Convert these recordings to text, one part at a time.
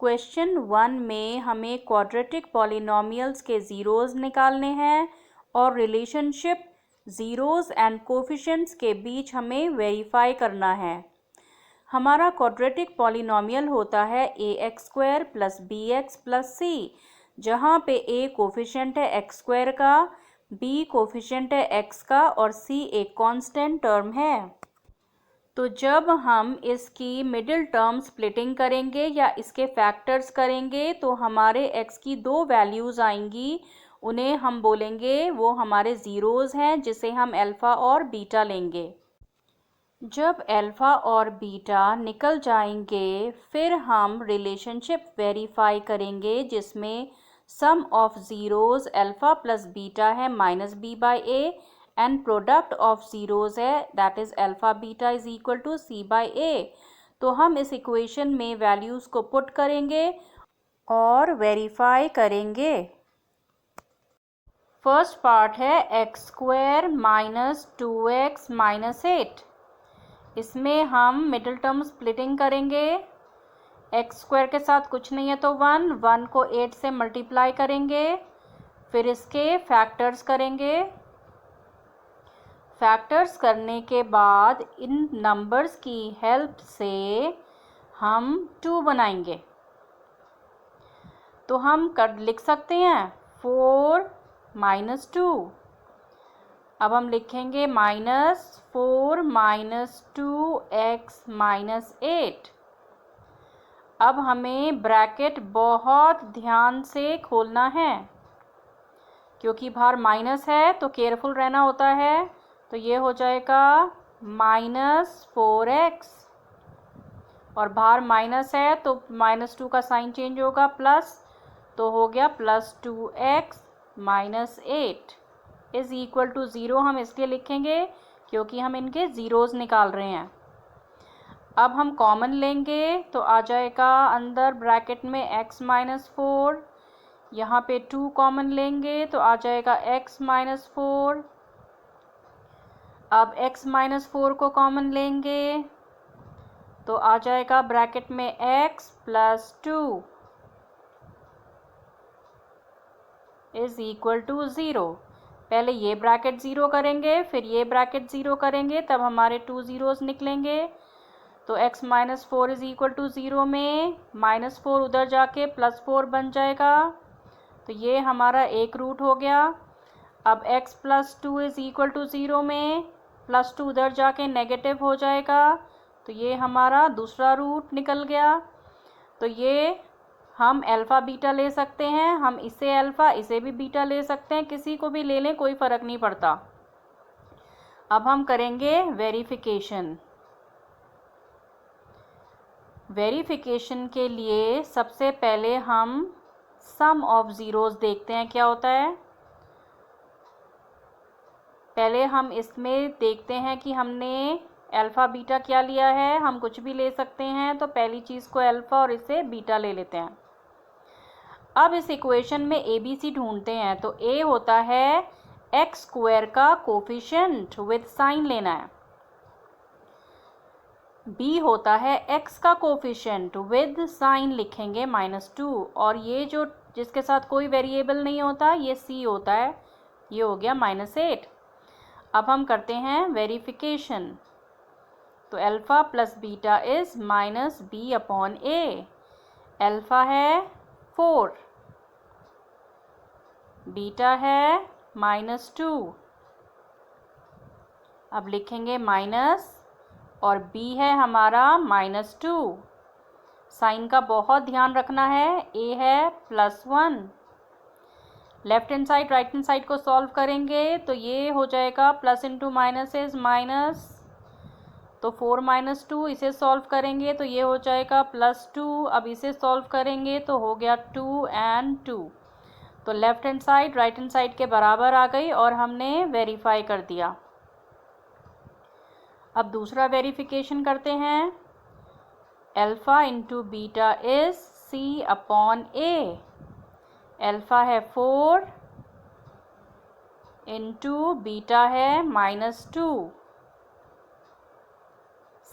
Question 1 में हमें quadratic polynomials के ज़ीरोज़ निकालने हैं और रिलेशनशिप ज़ीरोज़ एंड कोफिशिएंट्स के बीच हमें वेरीफाई करना है। हमारा क्वाड्रेटिक पॉलिनॉमियल होता है ax² + bx + c, जहाँ पे a कोफिशिएंट है x² का, b कोफिशिएंट है x का और c एक कांस्टेंट टर्म है। तो जब हम इसकी मिडिल टर्म स्प्लिटिंग करेंगे या इसके फैक्टर्स करेंगे तो हमारे x की दो वैल्यूज़ आएंगी, उन्हें हम बोलेंगे वो हमारे ज़ीरोज़ हैं, जिसे हम अल्फ़ा और बीटा लेंगे। जब अल्फ़ा और बीटा निकल जाएंगे फिर हम रिलेशनशिप वेरीफाई करेंगे, जिसमें sum of zeros alpha plus beta है -b/a and product of zeros है that is alpha beta is equal to c/a। तो हम इस इक्वेशन में वैल्यूज़ को पुट करेंगे और वेरीफाई करेंगे। फर्स्ट पार्ट है x² - 2x - 8। इसमें हम मिडिल टर्म स्प्लिटिंग करेंगे। x² के साथ कुछ नहीं है तो 1 को 8 से मल्टीप्लाई करेंगे, फिर इसके फैक्टर्स करेंगे। फैक्टर्स करने के बाद इन नंबर्स की हेल्प से हम 2 बनाएंगे। तो हम लिख सकते हैं 4 - 2। अब हम लिखेंगे -4 - 2x - 8। अब हमें ब्रैकेट बहुत ध्यान से खोलना है, क्योंकि बाहर माइनस है तो केयरफुल रहना होता है। तो ये हो जाएगा -4x और बाहर माइनस है तो -2 का साइन चेंज होगा प्लस, तो हो गया +2x - 8 इज़ इक्वल टू 0। हम इसलिए लिखेंगे क्योंकि हम इनके ज़ीरोज़ निकाल रहे हैं। अब हम कॉमन लेंगे तो आ जाएगा अंदर ब्रैकेट में x - 4, यहाँ पे 2 कॉमन लेंगे तो आ जाएगा x - 4। अब x - 4 को कॉमन लेंगे तो आ जाएगा ब्रैकेट में x + 2 इज़ इक्वल टू 0। पहले ये ब्रैकेट 0 करेंगे, फिर ये ब्रैकेट 0 करेंगे, तब हमारे 2 ज़ीरोज़ निकलेंगे। तो x - 4 इज़ इक्वल टू 0 में -4 उधर जाके +4 बन जाएगा, तो ये हमारा एक रूट हो गया। अब x + 2 इज़ इक्वल टू 0 में +2 उधर जाके नेगेटिव हो जाएगा, तो ये हमारा दूसरा रूट निकल गया। तो ये हम अल्फ़ा बीटा ले सकते हैं, हम इसे अल्फ़ा इसे भी बीटा ले सकते हैं, किसी को भी ले लें कोई फ़र्क नहीं पड़ता। अब हम करेंगे वेरिफिकेशन। वेरिफिकेशन के लिए सबसे पहले हम सम ऑफ ज़ीरोज़ देखते हैं क्या होता है। पहले हम इसमें देखते हैं कि हमने अल्फ़ा बीटा क्या लिया है। हम कुछ भी ले सकते हैं, तो पहली चीज़ को अल्फ़ा और इसे बीटा ले लेते हैं। अब इस इक्वेशन में ए बी सी ढूंढते हैं। तो ए होता है x² का कोफिशिएंट विद साइन लेना है, b होता है x का कोफिशिएंट विद साइन लिखेंगे -2, और ये जो जिसके साथ कोई वेरिएबल नहीं होता ये c होता है, ये हो गया -8। अब हम करते हैं वेरिफिकेशन। तो alpha plus beta is -b/a। Alpha है 4, बीटा है -2। अब लिखेंगे माइनस और b है हमारा -2। साइन का बहुत ध्यान रखना है। a है +1। Left hand side right hand side को सॉल्व करेंगे तो ये हो जाएगा plus into minus is minus, तो 4 - 2 इसे सॉल्व करेंगे तो ये हो जाएगा +2। अब इसे सॉल्व करेंगे तो हो गया 2 और 2, तो left hand side right hand side के बराबर आ गई और हमने वेरीफाई कर दिया। अब दूसरा वेरिफिकेशन करते हैं। Alpha into beta is c/a। Alpha है 4 इंटू बीटा है -2।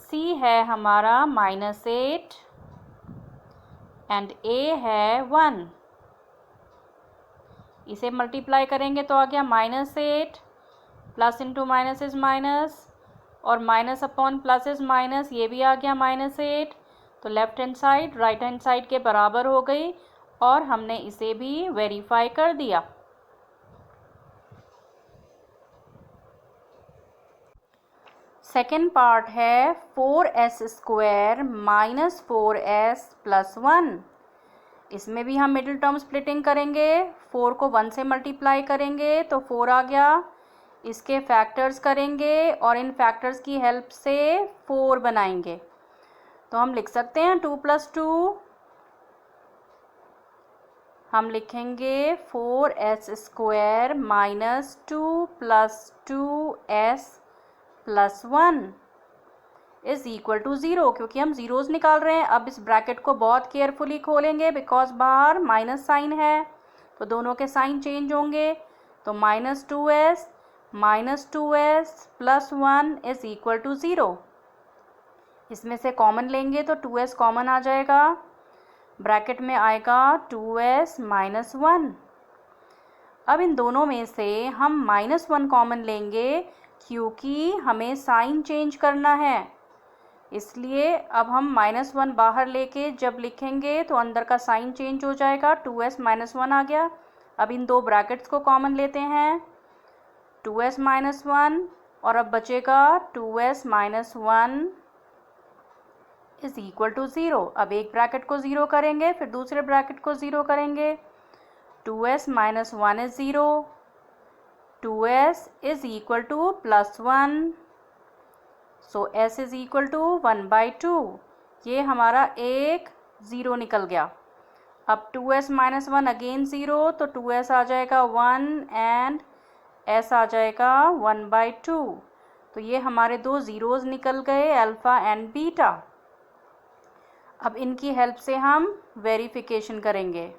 c है हमारा -8 एंड ए है 1। इसे मल्टीप्लाई करेंगे तो आ गया -8, plus into minus is minus, और minus upon plus is minus, ये भी आ गया -8। तो left hand side right hand side के बराबर हो गई और हमने इसे भी वेरीफाई कर दिया। सेकेंड पार्ट है 4s² - 4s + 1। इसमें भी हम मिडिल टर्म स्प्लिटिंग करेंगे। 4 को 1 से मल्टीप्लाई करेंगे तो 4 आ गया। इसके फैक्टर्स करेंगे और इन फैक्टर्स की हेल्प से 4 बनाएंगे। तो हम लिख सकते हैं 2 + 2। हम लिखेंगे 4s² - 2 + 2s + 1 is equal to 0, क्योंकि हम ज़ीरोज़ निकाल रहे हैं। अब इस ब्रैकेट को बहुत केयरफुली खोलेंगे बिकॉज बाहर माइनस साइन है, तो दोनों के साइन चेंज होंगे। तो -2s - 2s + 1 is equal to 0। इसमें से कॉमन लेंगे तो 2s कॉमन आ जाएगा, ब्रैकेट में आएगा 2s - 1। अब इन दोनों में से हम -1 कॉमन लेंगे क्योंकि हमें साइन चेंज करना है, इसलिए अब हम -1 बाहर लेके जब लिखेंगे तो अंदर का साइन चेंज हो जाएगा। 2s - 1 आ गया। अब इन दो ब्रैकेट्स को कॉमन लेते हैं, 2s - 1, और अब बचेगा 2s - 1 इज इक्वल टू 0। अब एक ब्रैकेट को 0 करेंगे, फिर दूसरे ब्रैकेट को 0 करेंगे। 2s - 1 is 0, 2s is equal to +1, so s is equal to 1/2। ये हमारा एक 0 निकल गया। अब 2s - 1 अगेन 0, तो 2s आ जाएगा 1 एंड s आ जाएगा 1/2। तो ये हमारे दो ज़ीरोज़ निकल गए, अल्फ़ा एंड बीटा। अब इनकी हेल्प से हम वेरिफिकेशन करेंगे।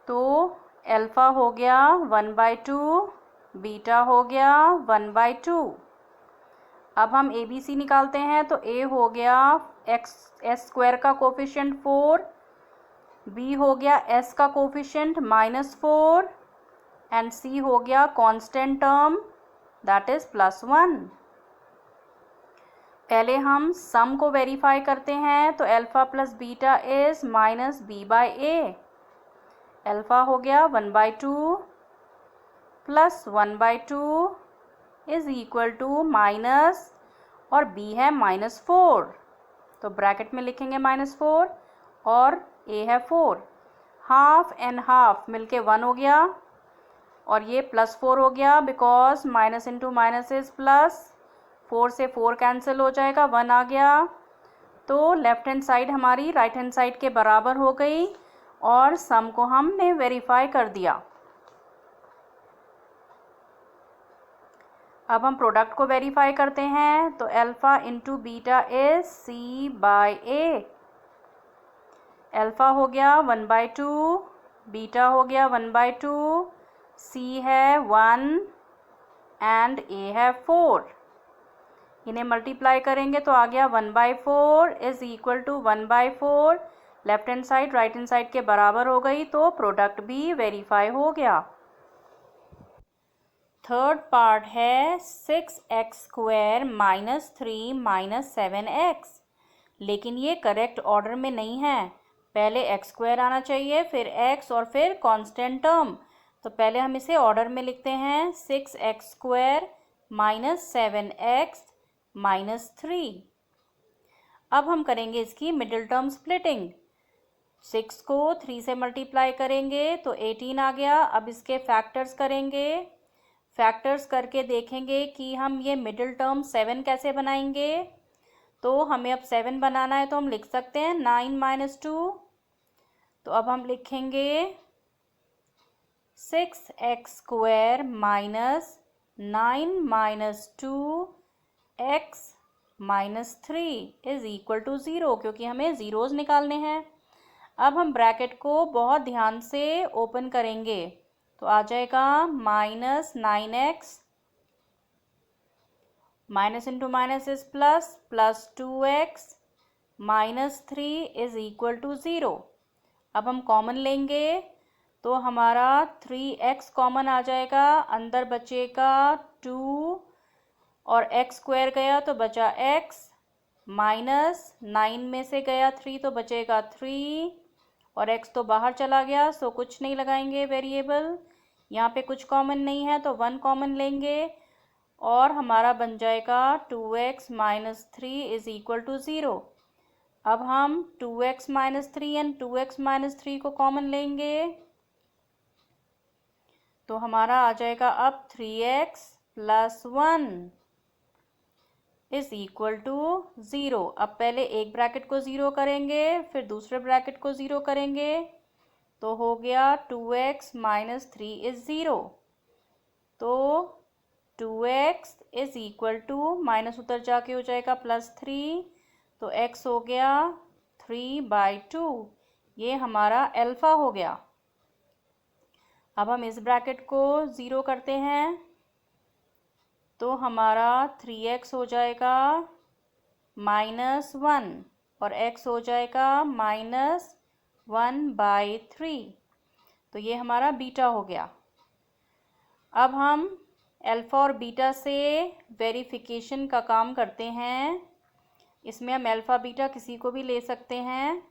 तो अल्फ़ा हो गया 1/2, बीटा हो गया 1/2। अब हम ABC निकालते हैं तो A हो गया s² का कोफिशिएंट 4, B हो गया s का कोफिशिएंट -4 एंड C हो गया कांस्टेंट टर्म दैट इज +1। पहले हम सम को वेरीफाई करते हैं तो alpha + beta is -b/a। Alpha हो गया 1/2 + 1/2 इज इक्वल टू माइनस, और b है -4, तो ब्रैकेट में लिखेंगे -4 और a है 4। हाफ एंड हाफ मिलके 1 हो गया और ये +4 हो गया because minus into minus is plus, 4 से 4 कैंसिल हो जाएगा, 1 आ गया। तो लेफ्ट हैंड साइड हमारी राइट हैंड साइड के बराबर हो गई और सम को हमने वेरीफाई कर दिया। अब हम प्रोडक्ट को वेरीफाई करते हैं तो alpha into beta is c/a। Alpha हो गया 1/2, बीटा हो गया 1/2, c है 1 एंड a है 4। इन्हें मल्टीप्लाई करेंगे तो आ गया 1/4 is equal to 1/4। Left hand side right hand side के बराबर हो गई, तो प्रोडक्ट भी वेरीफाई हो गया। थर्ड पार्ट है 6x² - 3 - 7x, लेकिन ये करेक्ट ऑर्डर में नहीं है। पहले x² आना चाहिए, फिर x और फिर कांस्टेंट टर्म। तो पहले हम इसे ऑर्डर में लिखते हैं 6x² - 7x - 3। अब हम करेंगे इसकी मिडिल टर्म स्प्लिटिंग। 6 को 3 से मल्टीप्लाई करेंगे तो 18 आ गया। अब इसके फैक्टर्स करेंगे, फैक्टर्स करके देखेंगे कि हम ये मिडिल टर्म 7 कैसे बनाएंगे। तो हमें अब 7 बनाना है तो हम लिख सकते हैं 9 - 2। तो अब हम लिखेंगे 6x² - 9 - 2x - 3 is equal to 0, क्योंकि हमें ज़ीरोज़ निकालने हैं। अब हम ब्रैकेट को बहुत ध्यान से ओपन करेंगे तो आ जाएगा -9x minus into minus is plus, plus 2x minus 3 is equal to 0। अब हम कॉमन लेंगे तो हमारा 3x कॉमन आ जाएगा, अंदर बचेगा 2 और x स्क्वायर गया तो बचा x, माइनस 9 में से गया 3 तो बचेगा 3 और x तो बाहर चला गया, सो कुछ नहीं लगाएंगे वेरिएबल। यहाँ पे कुछ कॉमन नहीं है तो 1 कॉमन लेंगे और हमारा बन जाएगा 2x minus 3 is equal to 0। अब हम 2x minus 3 and 2x minus 3 को कॉमन लेंगे तो हमारा आ जाएगा अब 3x plus 1 is equal to 0। अब पहले एक ब्रैकेट को 0 करेंगे, फिर दूसरे ब्रैकेट को 0 करेंगे तो हो गया 2x माइनस 3 इज 0। तो 2x is equal to minus उधर जाके हो जाएगा प्लस 3, तो x हो गया 3/2। ये हमारा अल्फ़ा हो गया। अब हम इस ब्रैकेट को 0 करते हैं तो हमारा 3x हो जाएगा -1 और x हो जाएगा -1/3। तो ये हमारा बीटा हो गया। अब हम अल्फ़ा और बीटा से वेरिफिकेशन का काम करते हैं। इसमें हम अल्फ़ा बीटा किसी को भी ले सकते हैं।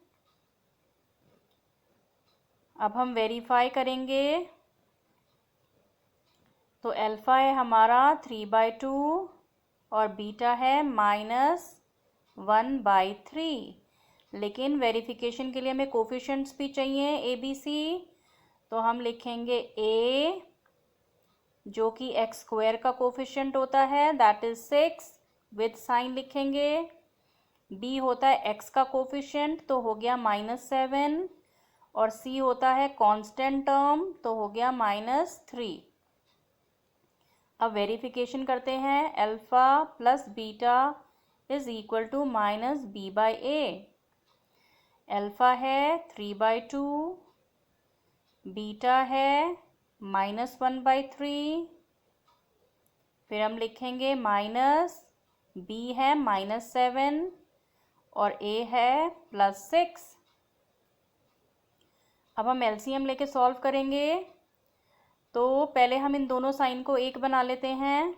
अब हम वेरीफाई करेंगे तो अल्फ़ा है हमारा 3/2 और बीटा है -1/3। लेकिन वेरिफिकेशन के लिए हमें कोफिशिएंट्स भी चाहिए ABC, तो हम लिखेंगे A जो कि x स्क्वायर का कोफिशिएंट होता है दैट इज 6 विद साइन लिखेंगे। B होता है x का कोफिशिएंट तो हो गया -7 और C होता है कांस्टेंट टर्म तो हो गया -3। अब वेरिफिकेशन करते हैं alpha plus beta is equal to -b/a। Alpha है 3/2, बीटा है -1/3, फिर हम लिखेंगे माइनस, b है -7 और a है +6। अब हम एलसीएम लेके सॉल्व करेंगे तो पहले हम इन दोनों साइन को एक बना लेते हैं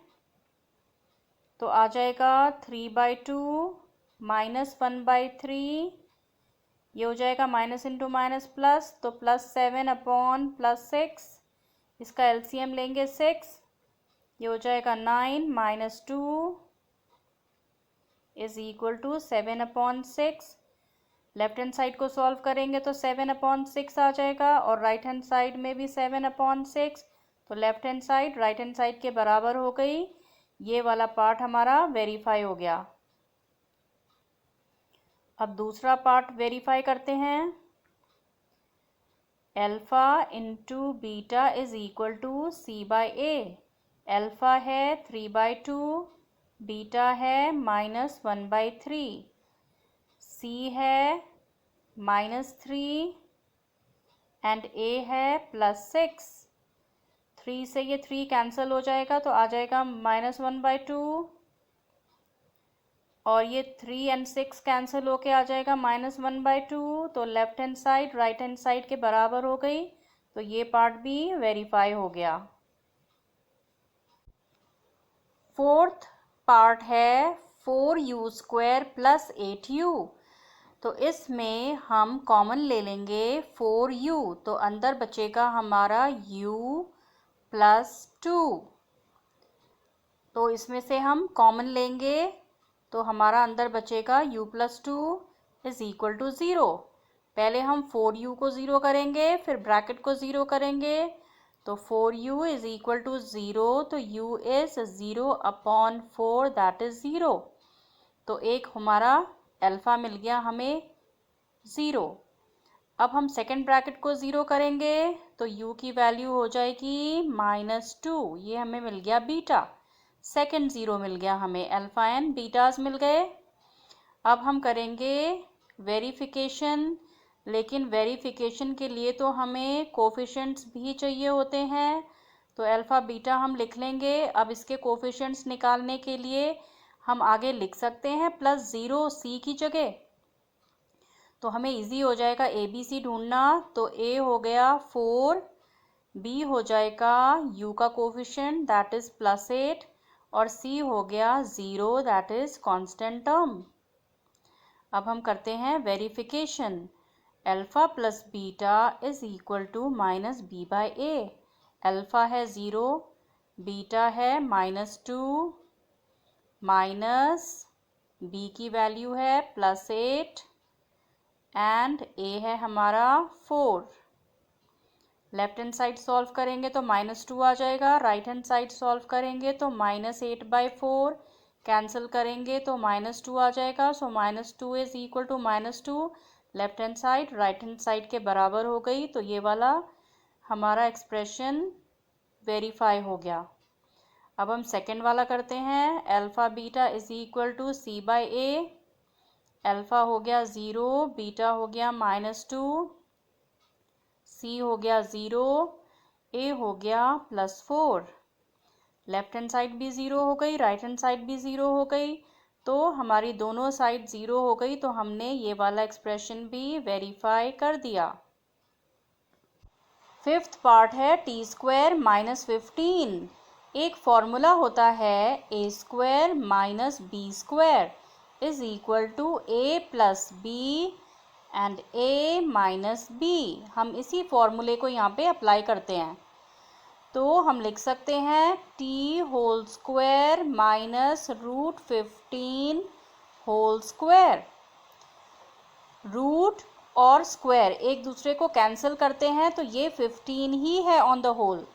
तो आ जाएगा 3/2 -1/3, ये हो जाएगा माइनस इंटू माइनस प्लस तो +7/+6। इसका एलसीएम लेंगे 6, ये हो जाएगा 9 - 2 is equal to 7/6। Left hand side को सॉल्व करेंगे तो 7/6 आ जाएगा और राइट हैंड साइड में भी 7/6, तो left hand side right hand side के बराबर हो गई। ये वाला पार्ट हमारा वेरीफाई हो गया। अब दूसरा पार्ट वेरीफाई करते हैं। Alpha into beta is equal to C/A। Alpha है 3/2, बीटा है -1/3, C है -3 एंड A है +6। 3 से ये 3 कैंसिल हो जाएगा तो आ जाएगा -1/2 और ये 3 एंड 6 कैंसिल होके आ जाएगा -1/2, तो left hand side right hand side के बराबर हो गई। तो ये पार्ट भी वेरीफाई हो गया। फोर्थ पार्ट है 4u² + 8u। तो इसमें हम कॉमन ले लेंगे 4u, तो अंदर बचेगा हमारा u + 2। तो इसमें से हम कॉमन लेंगे तो हमारा अंदर बचेगा u + 2 इज इक्वल टू 0। पहले हम 4u को 0 करेंगे, फिर ब्रैकेट को 0 करेंगे तो 4u इज इक्वल टू 0, तो u इज 0/4 दैट इज 0। तो एक हमारा अल्फ़ा मिल गया हमें 0। अब हम सेकेंड ब्रैकेट को 0 करेंगे तो u की वैल्यू हो जाएगी -2, ये हमें मिल गया बीटा। सेकेंड 0 मिल गया हमें, अल्फ़ा एंड बीटाज मिल गए। अब हम करेंगे वेरिफिकेशन, लेकिन वेरिफिकेशन के लिए तो हमें कोफिशिएंट्स भी चाहिए होते हैं। तो अल्फ़ा बीटा हम लिख लेंगे। अब इसके कोफिशिएंट्स निकालने के लिए हम आगे लिख सकते हैं +0 सी की जगह, तो हमें इजी हो जाएगा ए बी सी ढूंढना। तो ए हो गया 4, बी हो जाएगा यू का कोफिशिएंट दैट इज़ +8 और सी हो गया 0 दैट इज़ कांस्टेंट टर्म। अब हम करते हैं verification. Alpha plus beta is equal to -b/a। Alpha है 0, बीटा है -2, माइनस बी की वैल्यू है +8 एंड ए है हमारा 4। लेफ्ट हैंड साइड सॉल्व करेंगे तो -2 आ जाएगा, राइट हैंड साइड सॉल्व करेंगे तो -8/4 कैंसिल करेंगे तो -2 आ जाएगा। So -2 is equal to -2, left hand side right hand side के बराबर हो गई। तो ये वाला हमारा एक्सप्रेशन वेरीफाई हो गया। अब हम सेकेंड वाला करते हैं। Alpha beta is equal to c/a। Alpha हो गया 0, बीटा हो गया -2, सी हो गया 0, ए हो गया +4। लेफ्ट हैंड साइड भी 0 हो गई, राइट हैंड साइड भी 0 हो गई, तो हमारी दोनों साइड 0 हो गई। तो हमने ये वाला एक्सप्रेशन भी वेरीफाई कर दिया। फिफ्थ पार्ट है t² -15। एक फॉर्मूला होता है a² - b² is equal to a + b and a - b। हम इसी फॉर्मूले को यहाँ पे अप्लाई करते हैं। तो हम लिख सकते हैं t² -√15 रूट और स्क्वायर एक दूसरे को कैंसिल करते हैं तो ये 15 ही है ऑन द होल।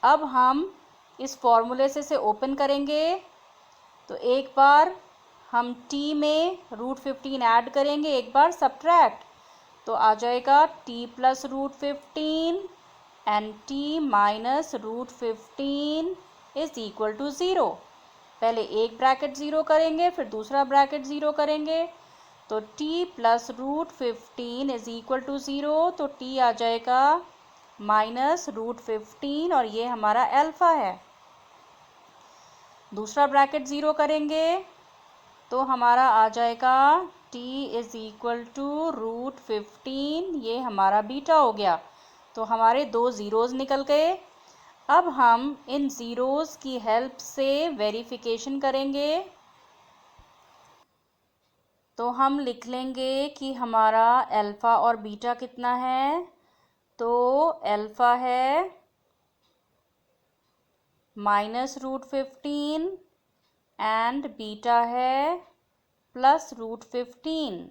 अब हम इस फॉर्मूले से इसे ओपन करेंगे तो एक बार हम t में √15 ऐड करेंगे, एक बार सब्ट्रैक्ट, तो आ जाएगा t + √15 and t - √15 is equal to 0। पहले एक ब्रैकेट 0 करेंगे, फिर दूसरा ब्रैकेट 0 करेंगे, तो t + √15 इज इक्वल टू 0। तो t आ जाएगा -√15 और ये हमारा अल्फ़ा है। दूसरा ब्रैकेट 0 करेंगे तो हमारा आ जाएगा t इज इक्वल टू √15, ये हमारा बीटा हो गया। तो हमारे 2 ज़ीरोज़ निकल गए। अब हम इन ज़ीरोज़ की हेल्प से वेरिफिकेशन करेंगे। तो हम लिख लेंगे कि हमारा अल्फ़ा और बीटा कितना है। तो अल्फ़ा है -√15 एंड बीटा है +√15।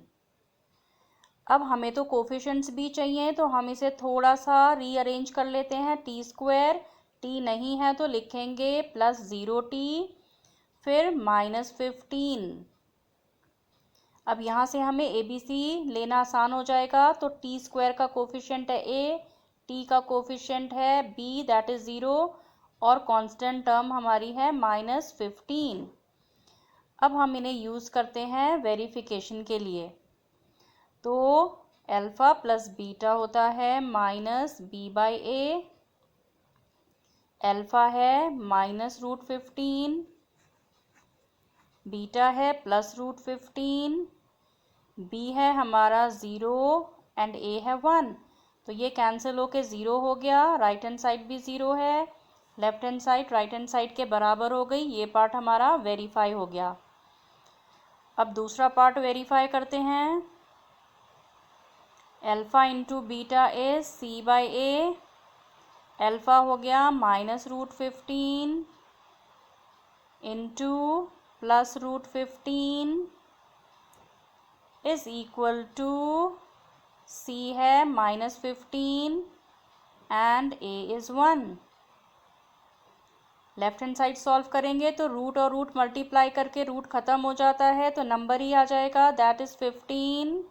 अब हमें तो कोफिशिएंट्स भी चाहिए, तो हम इसे थोड़ा सा रीअरेंज कर लेते हैं। t², t नहीं है तो लिखेंगे +0t, फिर -15। अब यहाँ से हमें ABC लेना आसान हो जाएगा। तो t² का कोफिशिएंट है a, t का कोफिशिएंट है b दैट इज़ 0 और कांस्टेंट टर्म हमारी है -15। अब हम इन्हें यूज़ करते हैं वेरिफिकेशन के लिए। तो अल्फ़ा प्लस बीटा होता है -b/a, अल्फ़ा है -√15, बीटा है +√15, b है हमारा 0 एंड a है 1। तो ये कैंसिल होके 0 हो गया, राइट हैंड साइड भी 0 है, left hand side right hand side के बराबर हो गई। ये पार्ट हमारा वेरीफाई हो गया। अब दूसरा पार्ट वेरीफाई करते हैं। Alpha into beta is c/a। Alpha हो गया -√15 into +√15 is equal to c है -15 and a is 1। Left hand side solve करेंगे तो रूट और रूट मल्टीप्लाई करके रूट ख़त्म हो जाता है, तो नंबर ही आ जाएगा दैट इज़ 15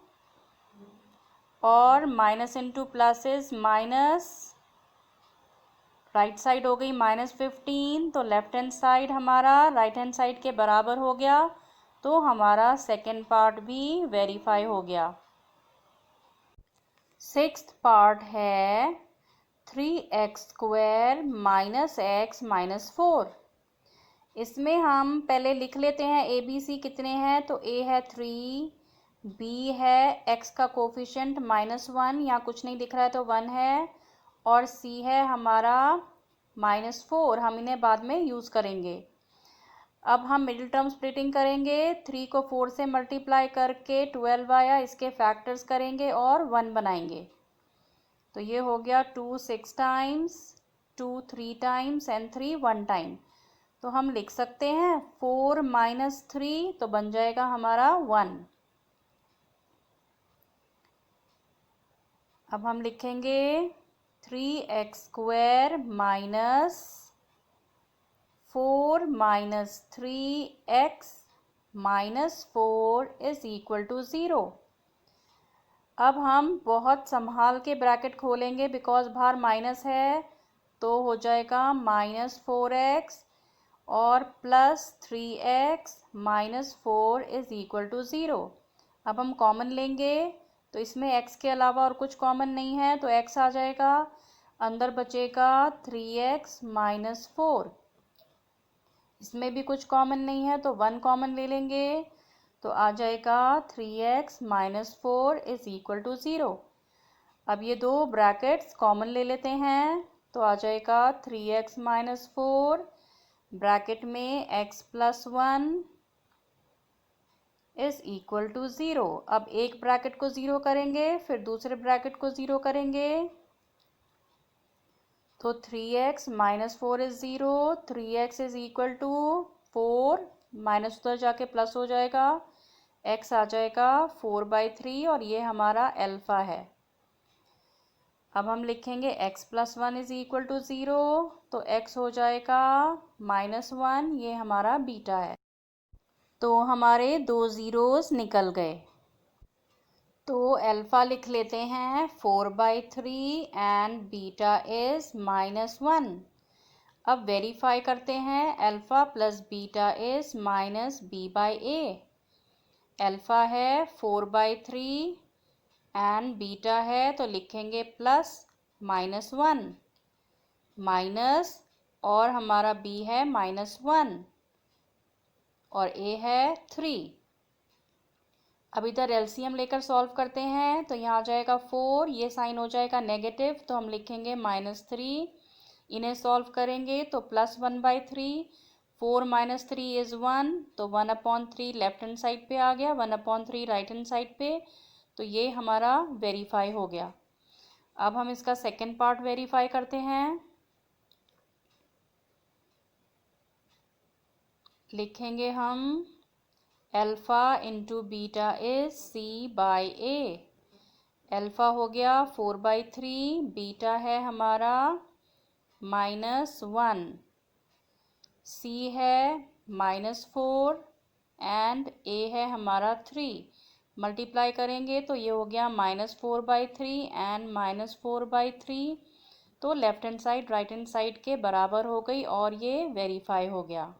और minus into plus is minus, right side हो गई -15, तो लेफ्ट हैंड साइड हमारा राइट हैंड साइड के बराबर हो गया। तो हमारा सेकेंड पार्ट भी वेरीफाई हो गया। सिक्स्थ पार्ट है 3x² माइनस x माइनस 4। इसमें हम पहले लिख लेते हैं ए बी सी कितने हैं। तो ए है 3, बी है x का कोफिशिएंट -1, यहाँ कुछ नहीं दिख रहा है तो 1 है, और सी है हमारा -4। हम इन्हें बाद में यूज़ करेंगे। अब हम मिडिल टर्म स्प्लिटिंग करेंगे। 3 को 4 से मल्टीप्लाई करके 12 आया, इसके फैक्टर्स करेंगे और 1 बनाएंगे। तो ये हो गया 2 6 टाइम्स, 2 3 टाइम्स एंड 3 1 टाइम। तो हम लिख सकते हैं 4 - 3, तो बन जाएगा हमारा 1। अब हम लिखेंगे 3x² minus 4 minus 3x minus 4 is equal to 0। अब हम बहुत संभाल के ब्रैकेट खोलेंगे बिकॉज बाहर माइनस है, तो हो जाएगा -4x और plus 3x minus 4 is equal to 0। अब हम कॉमन लेंगे तो इसमें x के अलावा और कुछ कॉमन नहीं है, तो x आ जाएगा, अंदर बचेगा 3x माइनस 4। इसमें भी कुछ कॉमन नहीं है तो 1 कॉमन ले लेंगे, तो आ जाएगा 3x minus 4 is equal to 0। अब ये दो ब्रैकेट्स कॉमन ले लेते हैं, तो आ जाएगा 3x माइनस 4 ब्रैकेट में x plus 1 is equal to 0। अब एक ब्रैकेट को 0 करेंगे, फिर दूसरे ब्रैकेट को 0 करेंगे, तो 3x minus 4 is 0, 3x is equal to 4, minus उधर जाके प्लस हो जाएगा, x आ जाएगा 4/3 और ये हमारा अल्फा है। अब हम लिखेंगे x plus 1 is equal to 0, तो x हो जाएगा -1, ये हमारा बीटा है। तो हमारे 2 ज़ीरोज़ निकल गए। तो अल्फ़ा लिख लेते हैं 4/3 एंड बीटा इज़ -1। अब वेरीफाई करते हैं, alpha plus beta is -b/a। Alpha है 4/3 एंड बीटा है, तो लिखेंगे प्लस -1 माइनस, और हमारा b है -1 और a है 3। अब इधर एलसीएम लेकर सॉल्व करते हैं, तो यहाँ आ जाएगा 4, ये साइन हो जाएगा नेगेटिव, तो हम लिखेंगे -3। इन्हें सॉल्व करेंगे तो +1/3, 4 - 3 इज़ 1, तो 1/3 लेफ्ट हैंड साइड पे आ गया, 1/3 राइट हैंड साइड पे, तो ये हमारा वेरीफाई हो गया। अब हम इसका सेकेंड पार्ट वेरीफाई करते हैं। लिखेंगे हम alpha into beta is c/a। Alpha हो गया 4/3, बीटा है हमारा -1, c है -4 एंड a है हमारा 3। मल्टीप्लाई करेंगे तो ये हो गया -4/3 एंड -4/3, तो left hand side right hand side के बराबर हो गई और ये वेरीफाई हो गया।